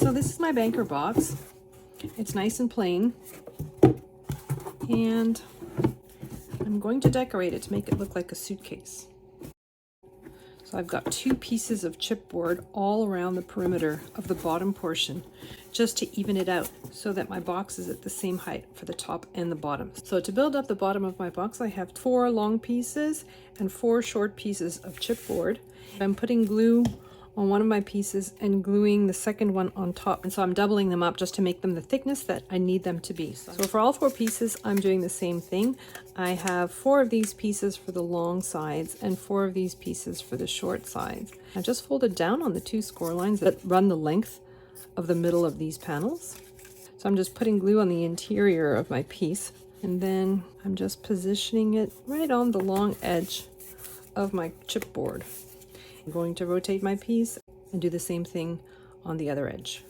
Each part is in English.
So this is my banker box. It's nice and plain, and I'm going to decorate it to make it look like a suitcase. So I've got 2 pieces of chipboard all around the perimeter of the bottom portion, just to even it out so that my box is at the same height for the top and the bottom. So to build up the bottom of my box, I have 4 long pieces and 4 short pieces of chipboard. I'm putting glue on one of my pieces and gluing the second one on top, and so I'm doubling them up just to make them the thickness that I need them to be. So for all 4 pieces, I'm doing the same thing. I have 4 of these pieces for the long sides and 4 of these pieces for the short sides. I just folded down on the 2 score lines that run the length of the middle of these panels. So I'm just putting glue on the interior of my piece, and then I'm just positioning it right on the long edge of my chipboard. I'm going to rotate my piece and do the same thing on the other edge.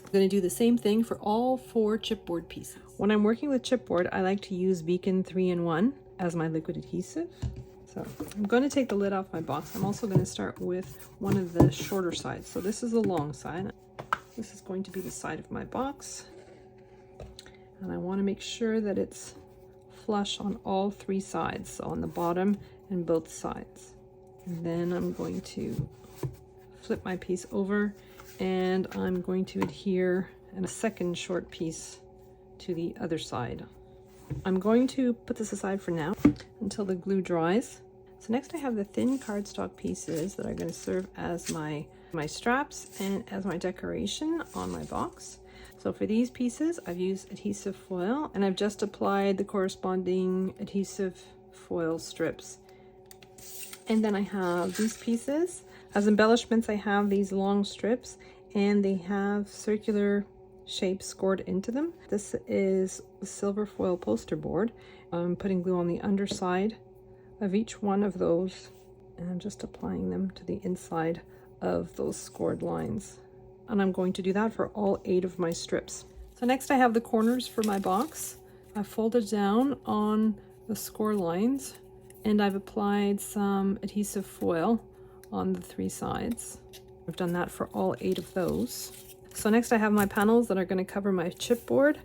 I'm going to do the same thing for all 4 chipboard pieces. When I'm working with chipboard, I like to use Beacon 3-in-1 as my liquid adhesive. So I'm going to take the lid off my box. I'm also going to start with one of the shorter sides. So this is the long side. This is going to be the side of my box. And I want to make sure that it's flush on all 3 sides, so on the bottom and both sides. And then I'm going to flip my piece over, and I'm going to adhere a second short piece to the other side. I'm going to put this aside for now until the glue dries. So next I have the thin cardstock pieces that are going to serve as my straps and as my decoration on my box. So for these pieces, I've used adhesive foil, and I've just applied the corresponding adhesive foil strips. And then I have these pieces. As embellishments, I have these long strips, and they have circular shapes scored into them. This is a silver foil poster board. I'm putting glue on the underside of each one of those, and I'm just applying them to the inside of those scored lines. And I'm going to do that for all 8 of my strips. So next I have the corners for my box. I've folded down on the score lines, and I've applied some adhesive foil on the 3 sides. I've done that for all 8 of those. So next I have my panels that are going to cover my chipboard.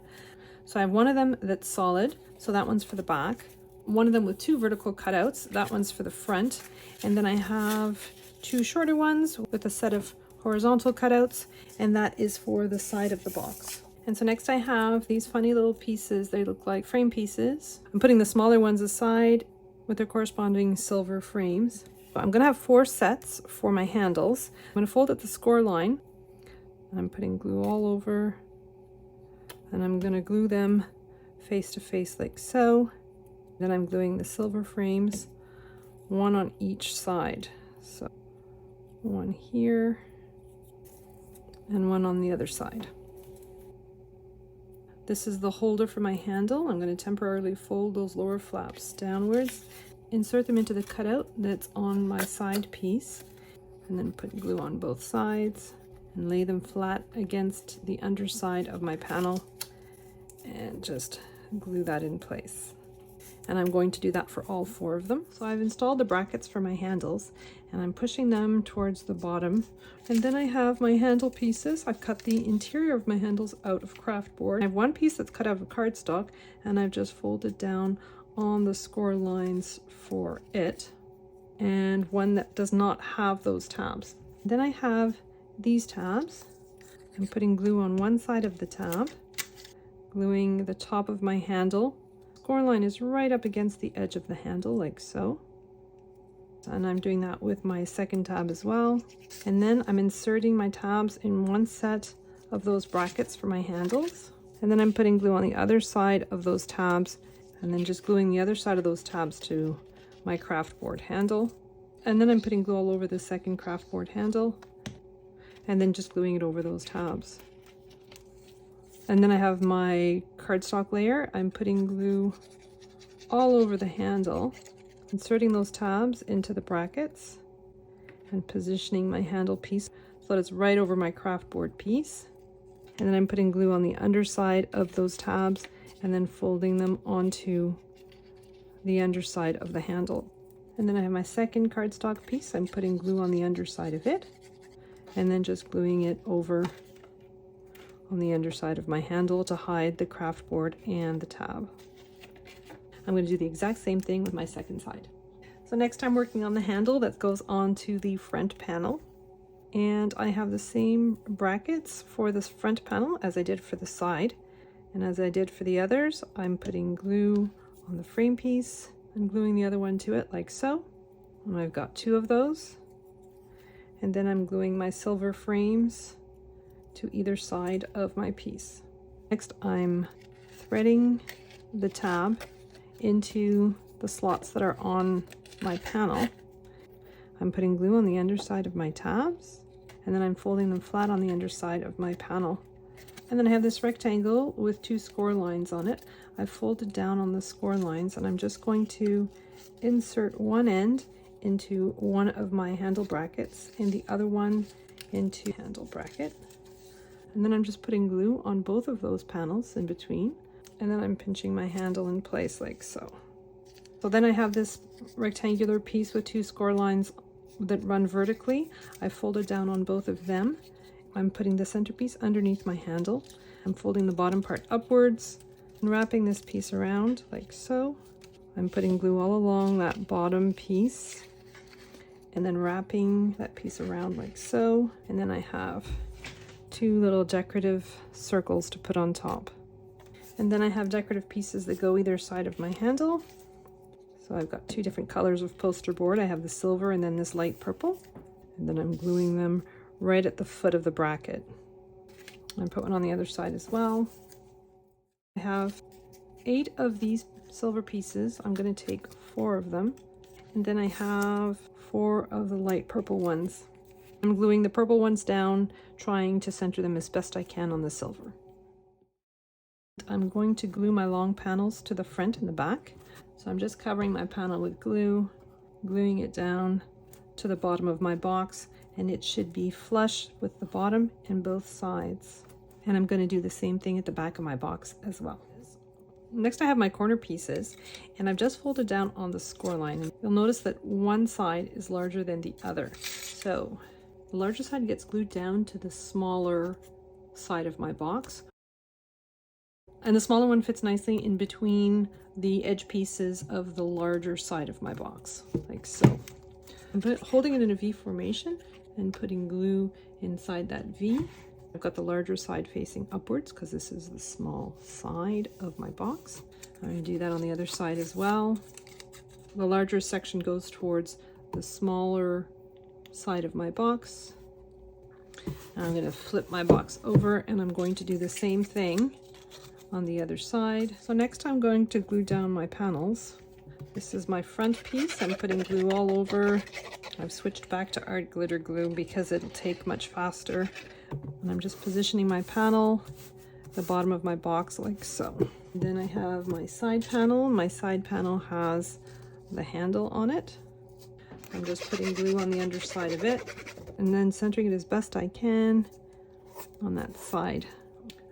So I have one of them that's solid, so that one's for the back. One of them with 2 vertical cutouts, that one's for the front. And then I have 2 shorter ones with a set of horizontal cutouts, and that is for the side of the box. And so next I have these funny little pieces. They look like frame pieces. I'm putting the smaller ones aside with their corresponding silver frames. I'm going to have 4 sets for my handles. I'm going to fold at the score line, and I'm putting glue all over, and I'm going to glue them face to face like so. Then I'm gluing the silver frames, one on each side. So one here and one on the other side. This is the holder for my handle. I'm going to temporarily fold those lower flaps downwards, insert them into the cutout that's on my side piece, and then put glue on both sides and lay them flat against the underside of my panel and just glue that in place. And I'm going to do that for all 4 of them. So I've installed the brackets for my handles, and I'm pushing them towards the bottom. And then I have my handle pieces. I've cut the interior of my handles out of craft board. I have one piece that's cut out of cardstock, and I've just folded down on the score lines for it, and one that does not have those tabs. Then I have these tabs. I'm putting glue on one side of the tab, gluing the top of my handle. Score line is right up against the edge of the handle, like so. And I'm doing that with my second tab as well. And then I'm inserting my tabs in one set of those brackets for my handles. And then I'm putting glue on the other side of those tabs, and then just gluing the other side of those tabs to my craft board handle. And then I'm putting glue all over the second craft board handle, and then just gluing it over those tabs. And then I have my cardstock layer. I'm putting glue all over the handle, inserting those tabs into the brackets, and positioning my handle piece so that it's right over my craft board piece. And then I'm putting glue on the underside of those tabs, and then folding them onto the underside of the handle. And then I have my second cardstock piece. I'm putting glue on the underside of it, and then just gluing it over on the underside of my handle to hide the craft board and the tab. I'm going to do the exact same thing with my second side. So next I'm working on the handle that goes onto the front panel. And I have the same brackets for this front panel as I did for the side. And as I did for the others, I'm putting glue on the frame piece and gluing the other one to it like so. And I've got 2 of those. And then I'm gluing my silver frames to either side of my piece. Next, I'm threading the tab into the slots that are on my panel. I'm putting glue on the underside of my tabs, and then I'm folding them flat on the underside of my panel. And then I have this rectangle with 2 score lines on it. I've folded down on the score lines, and I'm just going to insert one end into one of my handle brackets and the other one into handle bracket. And then I'm just putting glue on both of those panels in between, and then I'm pinching my handle in place like so. So then I have this rectangular piece with 2 score lines that run vertically. I folded down on both of them. I'm putting the centerpiece underneath my handle. I'm folding the bottom part upwards and wrapping this piece around like so. I'm putting glue all along that bottom piece and then wrapping that piece around like so. And then I have 2 little decorative circles to put on top. And then I have decorative pieces that go either side of my handle. So I've got 2 different colors of poster board. I have the silver and then this light purple. And then I'm gluing them right at the foot of the bracket. I put one on the other side as well. I have 8 of these silver pieces. I'm going to take 4 of them. And then I have 4 of the light purple ones. I'm gluing the purple ones down, trying to center them as best I can on the silver. I'm going to glue my long panels to the front and the back. So I'm just covering my panel with glue, gluing it down to the bottom of my box, and it should be flush with the bottom and both sides. And I'm going to do the same thing at the back of my box as well. Next I have my corner pieces, and I've just folded down on the score line. You'll notice that one side is larger than the other. So the larger side gets glued down to the smaller side of my box. And the smaller one fits nicely in between the edge pieces of the larger side of my box, like so. I'm holding it in a V formation and putting glue inside that V. I've got the larger side facing upwards because this is the small side of my box. I'm going to do that on the other side as well. The larger section goes towards the smaller side of my box. Now I'm going to flip my box over and I'm going to do the same thing on the other side. So next I'm going to glue down my panels. This is my front piece. I'm putting glue all over. I've switched back to art glitter glue because it'll take much faster. And I'm just positioning my panel at the bottom of my box like so. Then I have my side panel. My side panel has the handle on it. I'm just putting glue on the underside of it and then centering it as best I can on that side.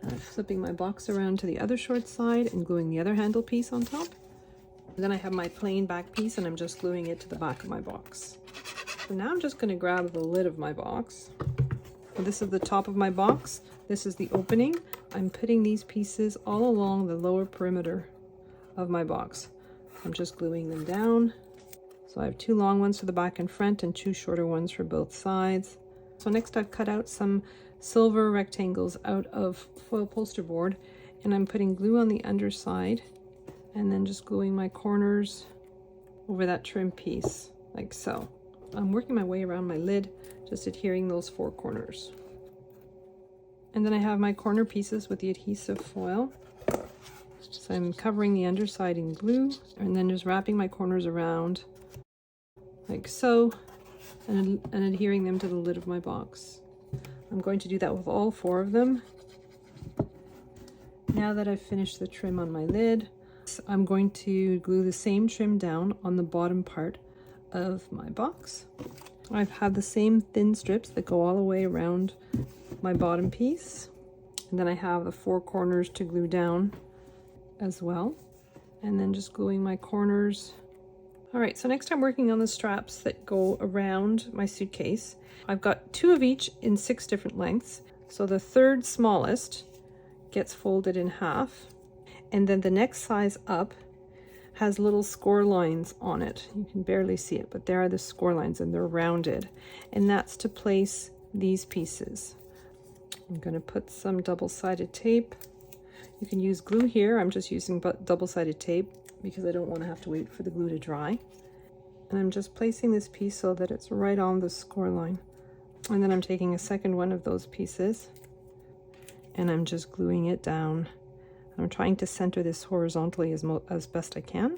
I'm flipping my box around to the other short side and gluing the other handle piece on top. And then I have my plain back piece and I'm just gluing it to the back of my box. So now I'm just going to grab the lid of my box. So this is the top of my box. This is the opening. I'm putting these pieces all along the lower perimeter of my box. I'm just gluing them down. So I have 2 long ones for the back and front and 2 shorter ones for both sides. So next I've cut out some silver rectangles out of foil poster board and I'm putting glue on the underside and then just gluing my corners over that trim piece like so. I'm working my way around my lid, just adhering those 4 corners. And then I have my corner pieces with the adhesive foil. So I'm covering the underside in glue and then just wrapping my corners around like so and adhering them to the lid of my box. I'm going to do that with all 4 of them. Now that I've finished the trim on my lid, I'm going to glue the same trim down on the bottom part of my box. I've had the same thin strips that go all the way around my bottom piece. And then I have the 4 corners to glue down as well. And then just gluing my corners. All right, so next I'm working on the straps that go around my suitcase. I've got 2 of each in 6 different lengths. So the 3rd smallest gets folded in half, and then the next size up has little score lines on it. You can barely see it, but there are the score lines and they're rounded, and that's to place these pieces. I'm going to put some double-sided tape. You can use glue here. I'm just using double-sided tape because I don't want to have to wait for the glue to dry. And I'm just placing this piece so that it's right on the score line. And then I'm taking a second one of those pieces and I'm just gluing it down. I'm trying to center this horizontally as best I can.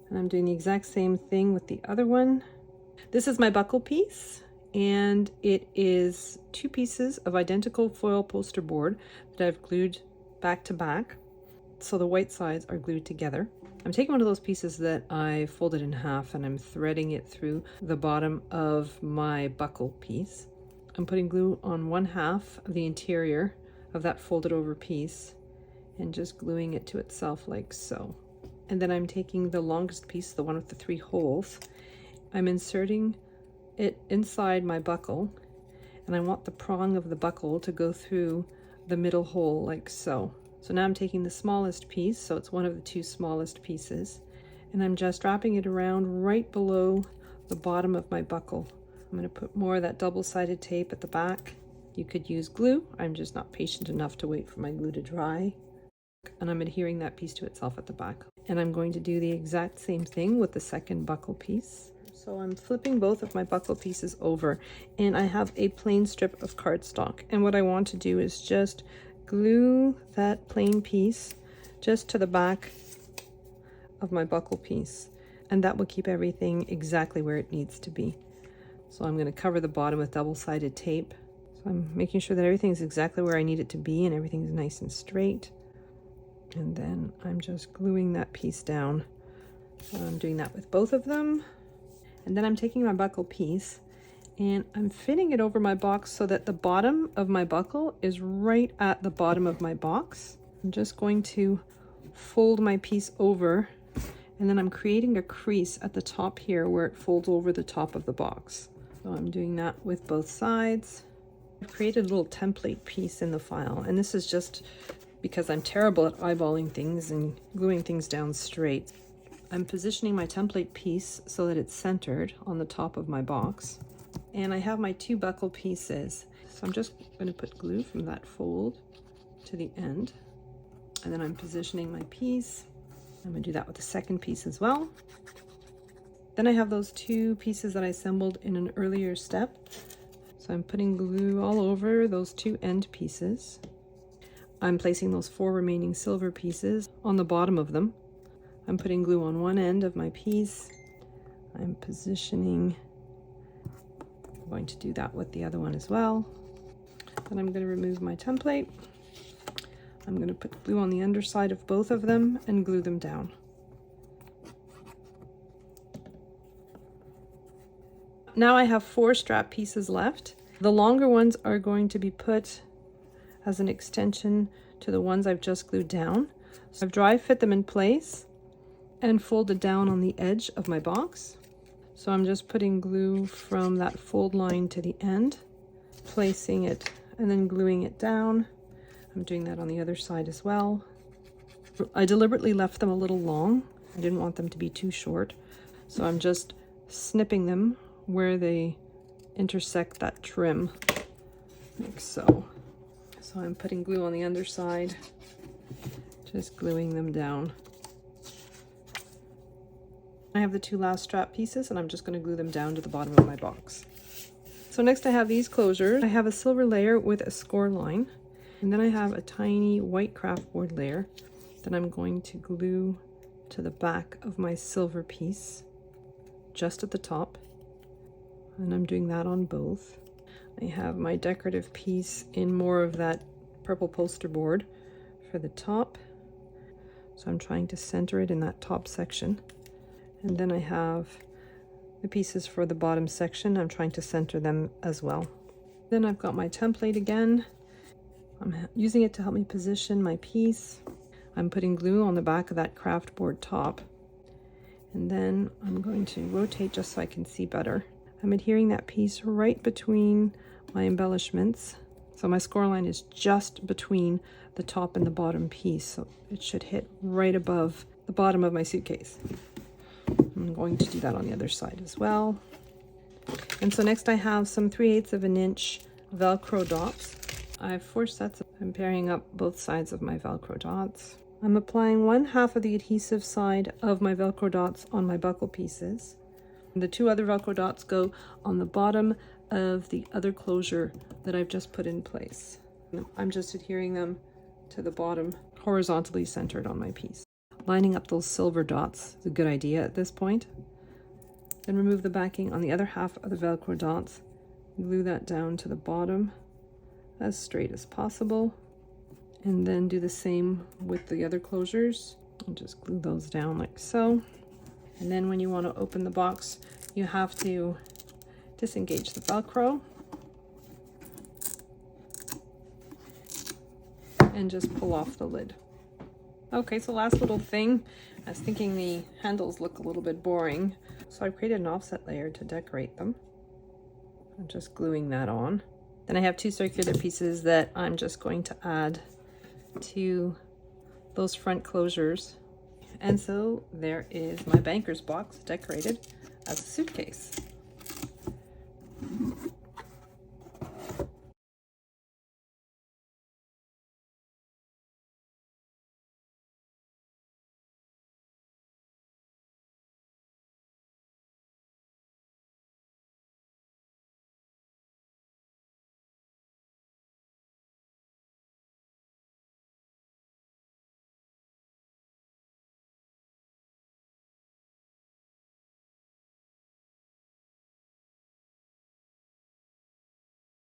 And I'm doing the exact same thing with the other one. This is my buckle piece, and it is 2 pieces of identical foil poster board that I've glued back to back, so the white sides are glued together. I'm taking one of those pieces that I folded in half and I'm threading it through the bottom of my buckle piece. I'm putting glue on one half of the interior of that folded over piece and just gluing it to itself like so. And then I'm taking the longest piece, the one with the 3 holes, I'm inserting it inside my buckle, and I want the prong of the buckle to go through the middle hole like so. So now I'm taking the smallest piece, so it's one of the 2 smallest pieces, and I'm just wrapping it around right below the bottom of my buckle. I'm going to put more of that double-sided tape at the back. You could use glue. I'm just not patient enough to wait for my glue to dry. And I'm adhering that piece to itself at the back. And I'm going to do the exact same thing with the second buckle piece. So I'm flipping both of my buckle pieces over, and I have a plain strip of cardstock. And what I want to do is just glue that plain piece just to the back of my buckle piece. And that will keep everything exactly where it needs to be. So I'm going to cover the bottom with double-sided tape. So I'm making sure that everything is exactly where I need it to be and everything's nice and straight. And then I'm just gluing that piece down. So I'm doing that with both of them. And then I'm taking my buckle piece and I'm fitting it over my box so that the bottom of my buckle is right at the bottom of my box. I'm just going to fold my piece over, and then I'm creating a crease at the top here where it folds over the top of the box. So I'm doing that with both sides. I've created a little template piece in the file, and this is just because I'm terrible at eyeballing things and gluing things down straight. I'm positioning my template piece so that it's centered on the top of my box. And I have my 2 buckle pieces. So I'm just going to put glue from that fold to the end. And then I'm positioning my piece. I'm going to do that with the second piece as well. Then I have those 2 pieces that I assembled in an earlier step. So I'm putting glue all over those 2 end pieces. I'm placing those 4 remaining silver pieces on the bottom of them. I'm putting glue on one end of my piece. I'm positioning. I'm going to do that with the other one as well. Then I'm going to remove my template. I'm going to put glue on the underside of both of them and glue them down. Now I have 4 strap pieces left. The longer ones are going to be put as an extension to the ones I've just glued down. So I've dry fit them in place and folded down on the edge of my box. So I'm just putting glue from that fold line to the end, placing it and then gluing it down. I'm doing that on the other side as well. I deliberately left them a little long. I didn't want them to be too short. So I'm just snipping them where they intersect that trim, like so. So I'm putting glue on the underside, just gluing them down. I have the 2 last strap pieces and I'm just going to glue them down to the bottom of my box. So next I have these closures. I have a silver layer with a score line, and then I have a tiny white craft board layer that I'm going to glue to the back of my silver piece, just at the top. And I'm doing that on both. I have my decorative piece in more of that purple poster board for the top. So I'm trying to center it in that top section. And then I have the pieces for the bottom section. I'm trying to center them as well. Then I've got my template again. I'm using it to help me position my piece. I'm putting glue on the back of that craft board top. And then I'm going to rotate just so I can see better. I'm adhering that piece right between my embellishments So my score line is just between the top and the bottom piece, so it should hit right above the bottom of my suitcase. I'm going to do that on the other side as well. And so next I have some 3/8 of an inch Velcro dots. I have 4 sets. I'm pairing up both sides of my Velcro dots. I'm applying 1/2 of the adhesive side of my Velcro dots on my buckle pieces. The 2 other Velcro dots go on the bottom of the other closure that I've just put in place. I'm just adhering them to the bottom, horizontally centered on my piece. Lining up those silver dots is a good idea at this point. Then remove the backing on the other half of the Velcro dots. Glue that down to the bottom as straight as possible. And then do the same with the other closures. And just glue those down like so. And then when you want to open the box, you have to disengage the Velcro and just pull off the lid. Okay, so last little thing, I was thinking the handles look a little bit boring, so I created an offset layer to decorate them. I'm just gluing that on. Then I have 2 circular pieces that I'm just going to add to those front closures. And so there is my banker's box decorated as a suitcase.